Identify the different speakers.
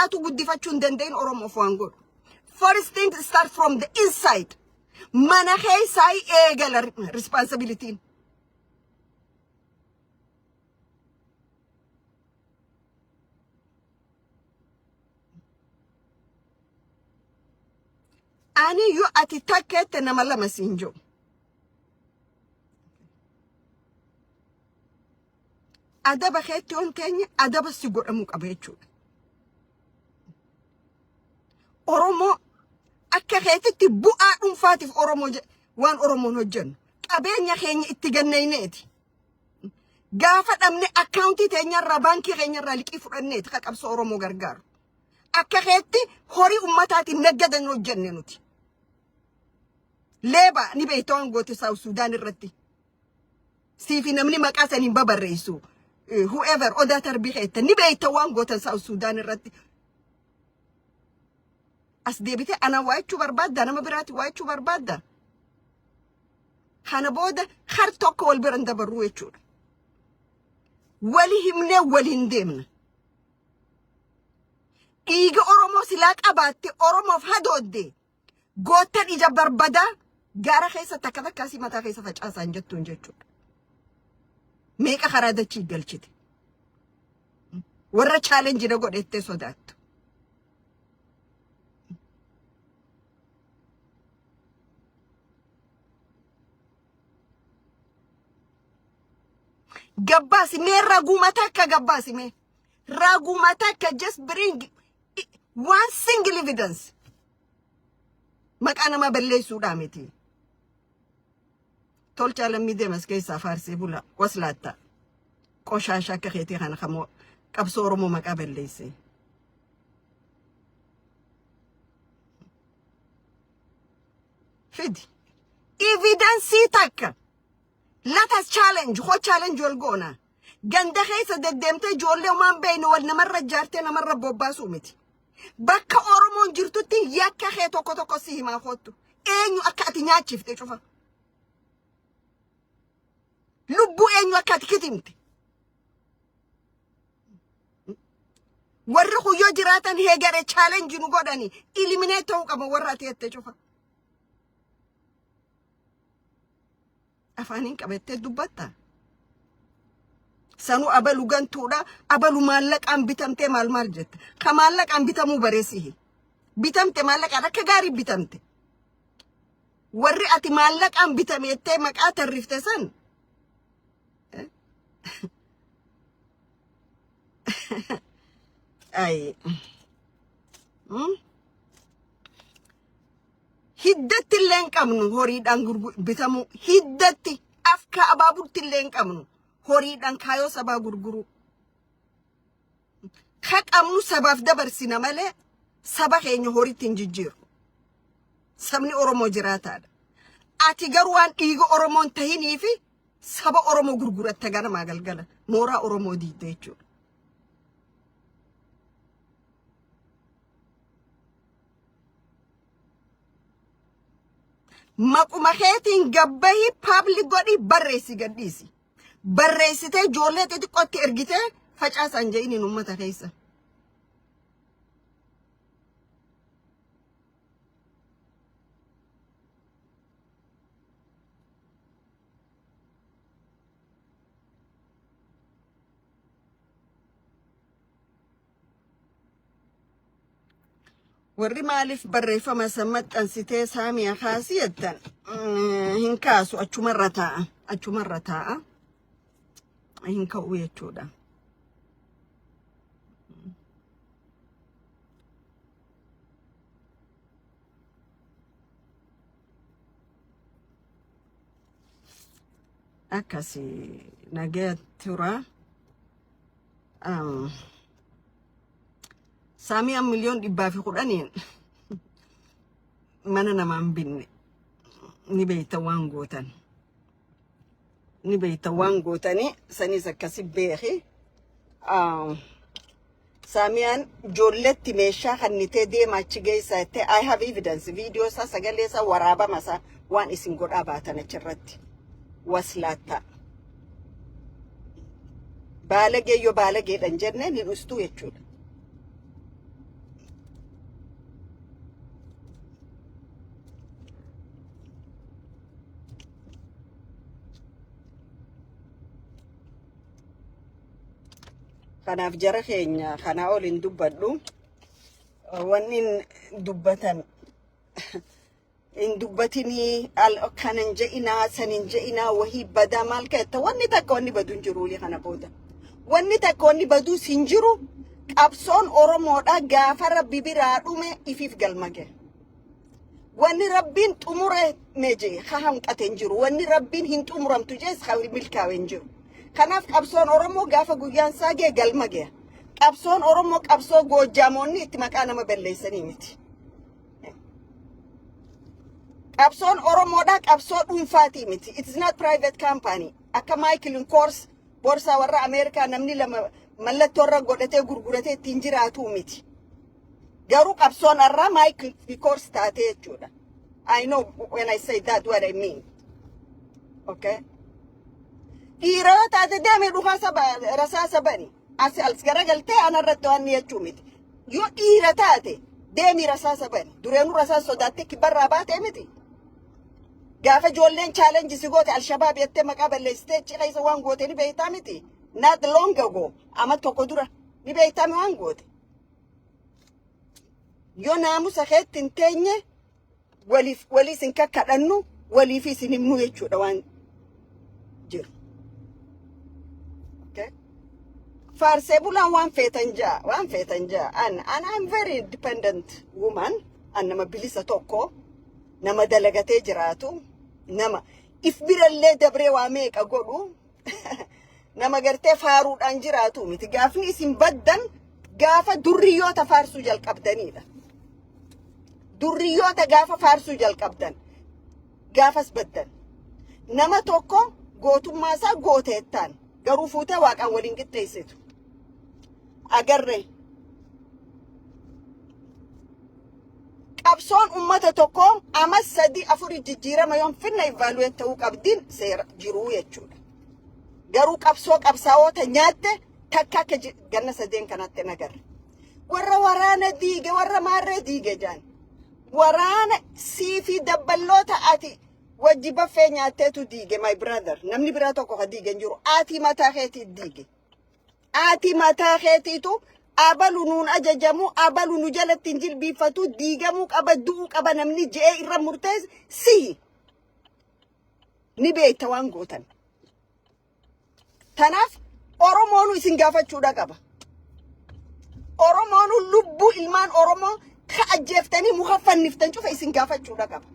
Speaker 1: isaatu guddifachuu hin danda'in Oromoof waan godhu. First thing start from the inside. Mana keessaa eegala responsibility. Ani yu ati takkette nama lama sinjo. Adaba keetti on keenya adaba si godhamu qaba jechuudha. Oromoo akka keetitti bu'aa dhuunfaatiif Oromoo waan Oromoon hojjennu qabeenya keenya itti gannayneeti. Gaafa dhabne akkaawuntii teenyarraa baankii keenyarraa liqii fudhanneeti ka qabsoo Oromoo gargaaru. Akka keetti horii ummataatiin naggadan hojjenne nuti. Leeba ni beektaa waan goote South Sudan irratti. Siifi namni maqaa saniin babarreessu. Whoever oda tarbiyete ni beektaa waan goote South Sudan irratti. As deebite ana waachuu barbaadda nama biraati waachuu barbaadda. Kana booda har tokko wal biran dabarru jechuudha. Wali himne wali hin deemne. Dhiiga Oromoo silaa qabaatte Oromoof hadoodde gootan ija barbadaa gaara keessa takka takkaasii mataa keessa facaasan jettuun jechuudha. Meeqa karaa dachii galchite. Warra challenge na godhettee sodaattu. Gabbasi me ragumata ka gabbasi me. Ragumata ka just bring one single evidence. Makana ma balleessu dhaameti. Tolcha lammi deemas keessa faarsi bula waslaata. Qoshasha ka keeti kana khamo qabsoo Oromoo maqaa balleesse. Fidi. Evidence takka. Let us challenge. What challenge will go na? Ganda keessa deddeemte ijoollee waan beeyne wal namarra jaartee namarra bobbaasu miti. Bakka Oromoon jirtutti yakka kee tokko tokko si himaa kottu. Eenyu akka ati nyaachifte cufa. Lubbuu eenyu akka ati kitimte. Warri kuyyoo jiraatan heegare challenge nu godhani eliminate ta'uu qaba warra ati jette cufa. Afaanin qabattee dubbatta. Sanu abalu gantuudha abalu maallaqaan bitamtee maal jette. Ka maallaqaan bitamuu bareesihi. Bitamte maallaqaan akka gaarii bitamte. Warri ati maallaqaan bitameettee maqaa tarrifte san. Ay. Hiddatti illee qabnu horiidhaan bitamu hiddatti afka abaabutti illee qabnu horiidhaan kaayoo sabaa gurguru. Ka qabnu sabaaf dabarsina malee saba keenya horiitti hin jijjiiru. Sabni Oromoo jiraataadha. Ati garuu waan dhiiga Oromoon tahinii fi saba Oromoo gurguratte ganamaa galgala mooraa Oromoo diidde jechuudha. Maquma keetiin gabbahi public godhi barreessi gadhiisi. Barreessitee ijoollee xixiqqootti ergitee facaasan je'iniin uummata keessa. Warri maaliif barreeffama maxxansitee saamiyaa kaasii jettan hin kaasu achumarra taa'a hin ka'u jechuudha. Akkasi nagaya tura Saamiyaa miliyoon 110 mana namaan binne ni beeyta waan gootan. Ni beeyta waan gootani sanis akkasi beeki. Saamiyaan ijoolletti meeshaa kannitee deema achi geessa jettee I have evidence video isaa sagalee isaa waraabama isaa waan isin godhaa baatan achirratti. Waslaata. Baalagee yoo baalageedhan jenne ni dhustuu jechuudha. kanaaf jara keenya kana olin dubbadhu wannin dubbatan in dubbatini al kanan je'ina sanin je'ina wahi bada mal ketta wanni takka wanni badun jiru li kana booda wanni takka wanni badu sinjiru qabsoon oromoodha gaafa rabbi biraa dhume ifif galmage wanni rabbiin xumure meje hanqaten jiru wanni rabbiin hin xumuramtu jees khawri milkaawen jiru kanaaf qabsoon oromoo gaafa guyyaan saagee galmage qabsoon oromoo qabsoo goojaamoonni itti maqaa nama balleessanii miti qabsoon oromoodha qabsoo dhuunfaati miti it is not private company akka Michael Kors borsa warra America namni lama mallattoo irra godhatee gurguratee ittiin jiraatu miti garuu qabsoon irra Michael Kors taate jechuudha I know when I say that what I mean okay dhiirota taate deemee dhugaa rasaasa bani as garagaltee anarratti waan jechuu miti yoo dhiira taate deemii rasaasa bani dureenu rasaasa sodaattee kibarraa baatee miti gaafa ijoolleen challenge si goote al-shabaab yettee maqaa balleessitee cidha isa waan goote ni beektaa miti not long ago ama tokko dura ni beektaa mi waan goote yoo naamusa keetti hin teenye waliif sin kakkadhannu waliif isin himnu jechuudha waan jiru farse bulan waan feetan jaa and I'm very independent woman an nama bilisa tokko nama dalagatee jiraatu nama if birallee dabree waa meeqa godhu nama gartee faaruudhaan jiraatu miti gaafni isin baddan gaafa durriyoota faarsuu jalqabdanidha durriyoota gaafa faarsuu jalqabdan gaafas baddan nama tokko gootummaa isaa gooteettaan garuu fuutee waaqaan waliin qixxeessitu agarre qabsoon ummata tokko ama sadi afuri jijjiirama yoon finna evaluate ta'uu qabdin seera jiruu jechuudha garuu qabsoo qabsaa'oota nyaatte takka akka ganna sadeen kanatti nagarre warra waraana diige warra maarree diige jaan waraana siifi dabballoota ati wajji baffee nyaatteetu diige my brother namni biraa tokko ka diige jiru ati mataa keetii diige ati mataa keetiitu abalu nuun ajajamu abalu nu jalatti jilbiifatu diigamuu qaba du'uu qaba namni je'ee irra murtees si ni beekta waan gootan tanaaf oromoonu isin gaafachuudha qaba oromoonu lubbuu ilmaan oromoo ka ajjeeftanii muka fanniftan cufa isin gaafachuudha qaba